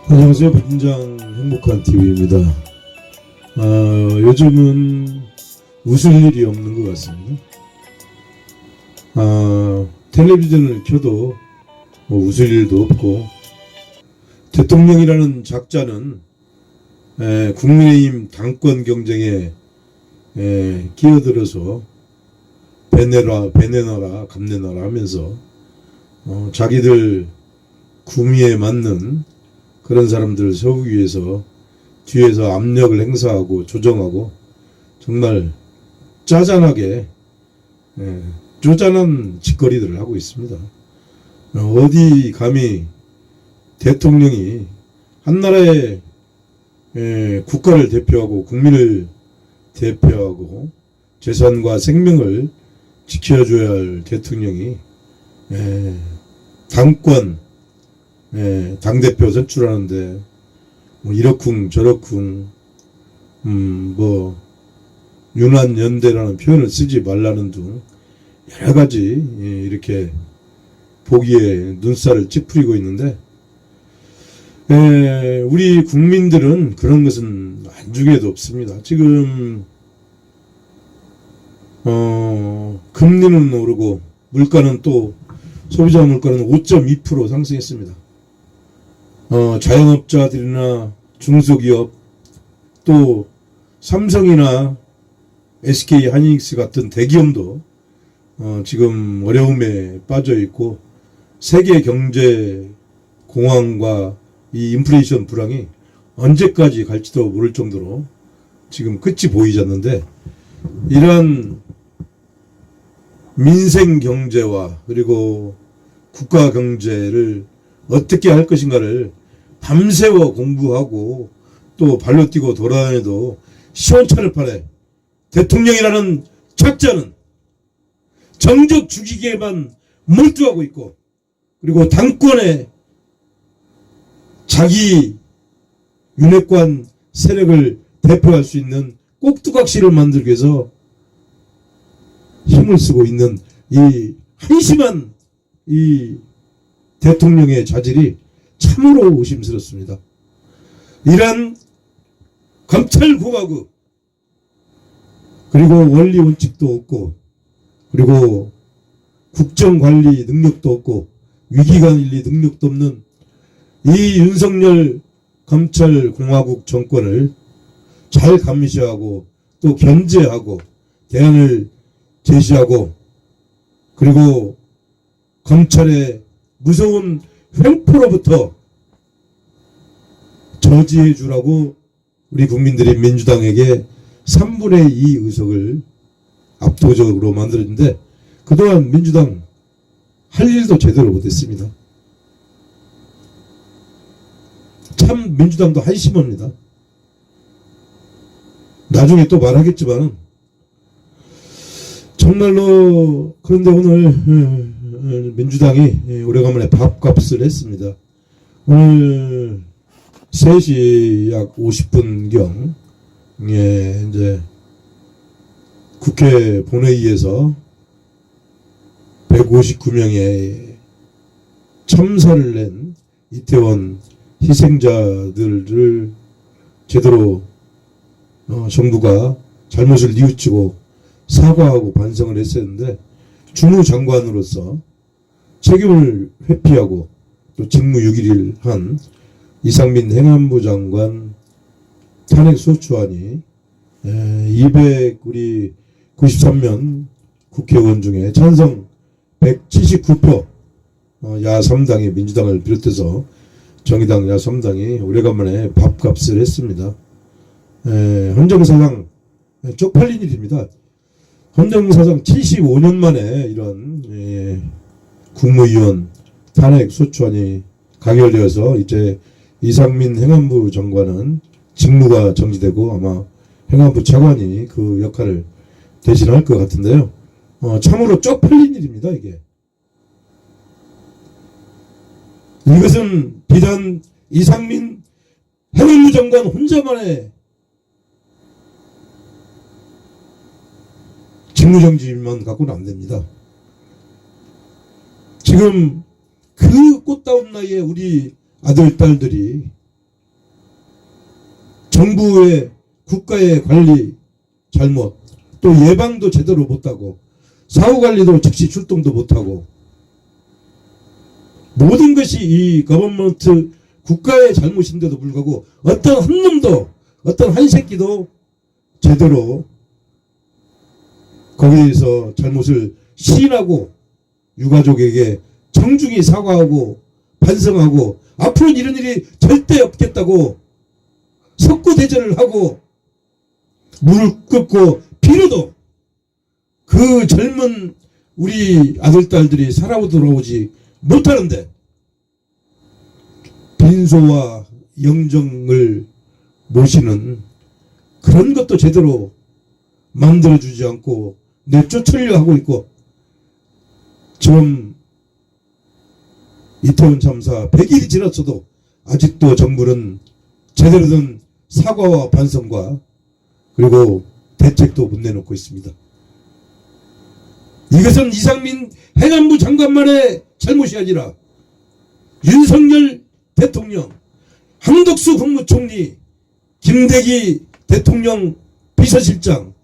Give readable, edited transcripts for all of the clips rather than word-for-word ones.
안녕하세요. 민장 행복한 TV입니다. 요즘은 웃을 일이 없는 것 같습니다. 텔레비전을 켜도 뭐 웃을 일도 없고, 대통령이라는 작자는 국민의힘 당권 경쟁에 끼어들어서 배내놔라 감내놔라 하면서 자기들 구미에 맞는 그런 사람들을 세우기 위해서 뒤에서 압력을 행사하고 조정하고 정말 짜잔하게 쪼잔한 짓거리들을 하고 있습니다. 어디 감히 대통령이 한 나라의 국가를 대표하고 국민을 대표하고 재산과 생명을 지켜줘야 할 대통령이 당권 당대표 선출하는데 뭐 이러쿵 저러쿵 뭐 윤한연대라는 표현을 쓰지 말라는 등 여러가지 이렇게 보기에 눈살을 찌푸리고 있는데, 우리 국민들은 그런 것은 안중에도 없습니다. 지금 금리는 오르고 물가는 또 소비자 물가는 5.2% 상승했습니다. 자영업자들이나 중소기업 또 삼성이나 SK 하이닉스 같은 대기업도 지금 어려움에 빠져 있고, 세계 경제 공황과 이 인플레이션 불황이 언제까지 갈지도 모를 정도로 지금 끝이 보이지 않는데, 이러한 민생 경제와 그리고 국가 경제를 어떻게 할 것인가를 밤새워 공부하고 또 발로 뛰고 돌아다녀도 시원찮을 판에 대통령이라는 작자는 정적 죽이기에만 몰두하고 있고, 그리고 당권에 자기 윤핵관 세력을 대표할 수 있는 꼭두각시를 만들기 위해서 힘을 쓰고 있는 이 한심한 이 대통령의 자질이 참으로 의심스럽습니다. 이러한 검찰공화국, 그리고 원리 원칙도 없고, 그리고 국정관리 능력도 없고 위기관리 능력도 없는 이 윤석열 검찰공화국 정권을 잘 감시하고 또 견제하고 대안을 제시하고, 그리고 검찰의 무서운 횡포로부터 저지해 주라고 우리 국민들이 민주당에게 3분의 2 의석을 압도적으로 만들었는데, 그동안 민주당 할 일도 제대로 못했습니다. 참 민주당도 한심합니다. 나중에 또 말하겠지만 정말로. 그런데 오늘 민주당이 오래간만에 밥값을 했습니다. 오늘 3시 약 50분경 이제 국회 본회의에서 159명의 참사를 낸 이태원 희생자들을 제대로 정부가 잘못을 뉘우치고 사과하고 반성을 했었는데, 주무장관으로서 책임을 회피하고 또 직무유기를 한 이상민 행안부 장관 탄핵소추안이 293명 국회의원 중에 찬성 179표, 야 3당이 민주당을 비롯해서 정의당 야 3당이 오래간만에 밥값을 했습니다. 헌정사상 쪽팔린 일입니다. 헌정사상 75년 만에 이런 국무위원 탄핵소추안이 가결되어서 이제 이상민 행안부 장관은 직무가 정지되고 아마 행안부 차관이 그 역할을 대신할 것 같은데요. 참으로 쪽팔린 일입니다. 이것은 비단 이상민 행안부 장관 혼자만의 직무정지만 갖고는 안 됩니다. 지금 그 꽃다운 나이에 우리 아들, 딸들이 정부의 국가의 관리 잘못, 또 예방도 제대로 못하고 사후관리도 즉시 출동도 못하고 모든 것이 이 거버먼트 국가의 잘못인데도 불구하고 어떤 한 놈도 어떤 한 새끼도 제대로 거기에 대해서 잘못을 시인하고 유가족에게 정중히 사과하고 반성하고 앞으로는 이런 일이 절대 없겠다고 석고대전을 하고 무릎 꿇고 빌어도 그 젊은 우리 아들딸들이 살아 돌아오지 못하는데 빈소와 영정을 모시는 그런 것도 제대로 만들어주지 않고 내쫓으려 하고 있고, 지금 이태원 참사 100일이 지났어도 아직도 정부는 제대로 된 사과와 반성과 그리고 대책도 못 내놓고 있습니다. 이것은 이상민 행안부 장관만의 잘못이 아니라 윤석열 대통령, 한덕수 국무총리, 김대기 대통령 비서실장,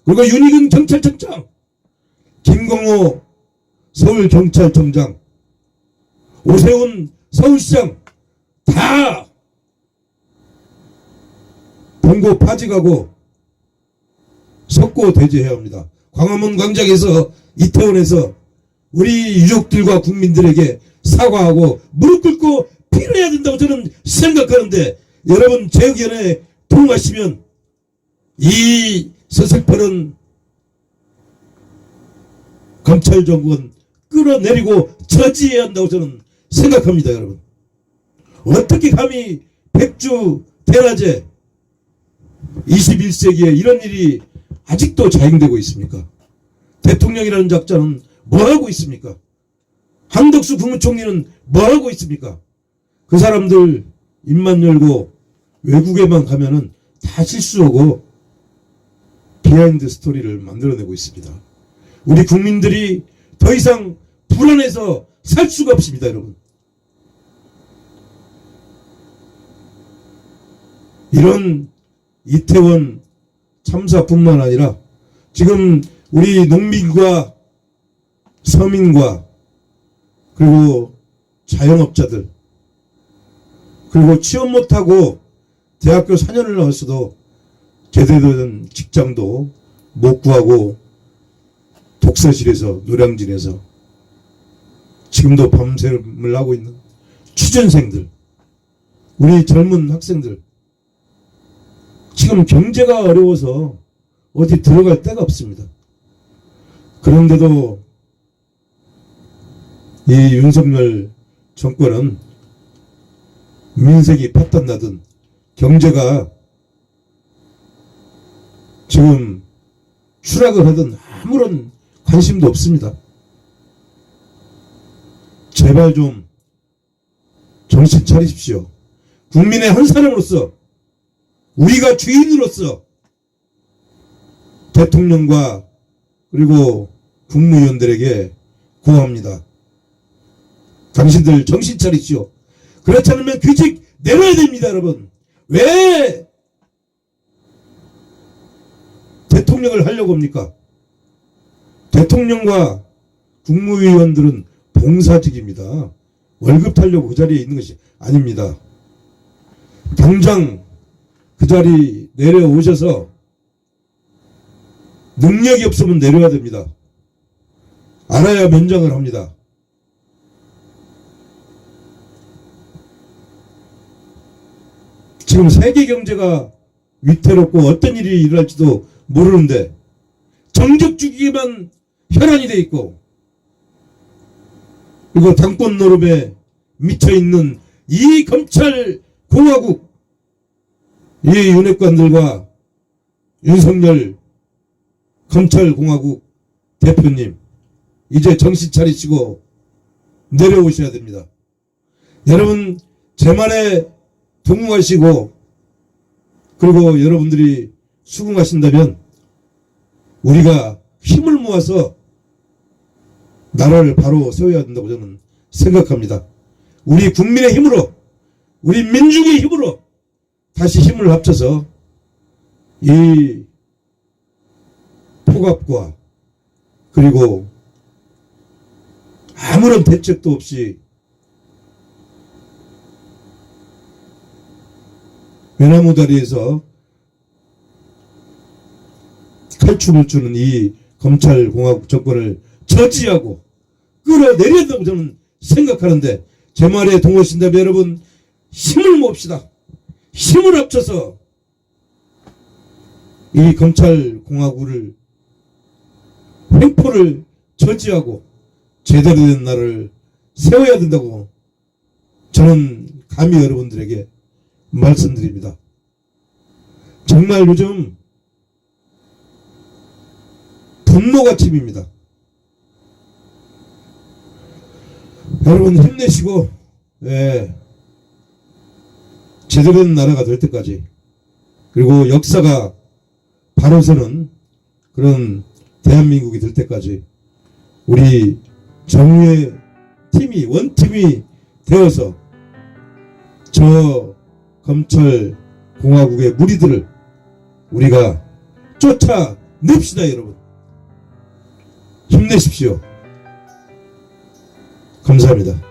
그리고 윤희근 경찰청장, 김광호 서울경찰청장, 오세훈 서울시장 다 봉고 파직하고 석고대죄해야 합니다. 광화문 광장에서 이태원에서 우리 유족들과 국민들에게 사과하고 무릎 꿇고 빌어야 된다고 저는 생각하는데, 여러분 제 의견에 동의하시면 이 서슬퍼런 검찰 정권 끌어내리고 저지해야 한다고 저는 생각합니다. 여러분 어떻게 감히 백주 대낮에 21세기에 이런 일이 아직도 자행되고 있습니까? 대통령이라는 작자는 뭐하고 있습니까? 한덕수 국무총리는 뭐하고 있습니까? 그 사람들 입만 열고 외국에만 가면은 다 실수하고 비하인드 스토리를 만들어내고 있습니다. 우리 국민들이 더 이상 불안해서 살 수가 없습니다. 여러분 이런 이태원 참사뿐만 아니라 지금 우리 농민과 서민과 그리고 자영업자들, 그리고 취업 못하고 대학교 4년을 나왔어도 제대로 된 직장도 못 구하고 독서실에서 노량진에서 지금도 밤샘을 하고 있는 취준생들, 우리 젊은 학생들, 지금 경제가 어려워서 어디 들어갈 데가 없습니다. 그런데도 이 윤석열 정권은 민색이 파탄 나든 경제가 지금 추락을 하든 아무런 관심도 없습니다. 제발 좀 정신 차리십시오. 국민의 한 사람으로서, 우리가 주인으로서 대통령과 그리고 국무위원들에게 구호합니다. 당신들 정신 차리시오. 그렇지 않으면 규칙 내려야 됩니다. 여러분 왜 대통령을 하려고 합니까? 대통령과 국무위원들은 봉사직입니다. 월급 타려고 그 자리에 있는 것이 아닙니다. 당장 그 자리 내려오셔서 능력이 없으면 내려야 됩니다. 알아야 면장을 합니다. 지금 세계 경제가 위태롭고 어떤 일이 일어날지도 모르는데 정적주기에만 혈안이 돼 있고, 그리고 당권 노름에 미쳐있는 이 검찰 공화국, 이 윤핵관들과 윤석열 검찰공화국 대표님, 이제 정신 차리시고 내려오셔야 됩니다. 여러분 제 말에 동의하시고 그리고 여러분들이 수긍하신다면 우리가 힘을 모아서 나라를 바로 세워야 된다고 저는 생각합니다. 우리 국민의 힘으로, 우리 민중의 힘으로 다시 힘을 합쳐서 이 폭압과 그리고 아무런 대책도 없이 외나무 다리에서 칼춤을 추는 이 검찰공화국 정권을 저지하고 끌어내려야 한다고 저는 생각하는데, 제 말에 동의하신다면 여러분 힘을 모읍시다. 힘을 합쳐서 이 검찰공화국을 횡포를 저지하고 제대로 된 나라를 세워야 된다고 저는 감히 여러분들에게 말씀드립니다. 정말 요즘 분노가 침입니다. 여러분 힘내시고, 제대로 된 나라가 될 때까지, 그리고 역사가 바로 서는 그런 대한민국이 될 때까지 우리 정의의 팀이 원팀이 되어서 저 검찰 공화국의 무리들을 우리가 쫓아냅시다. 여러분 힘내십시오. 감사합니다.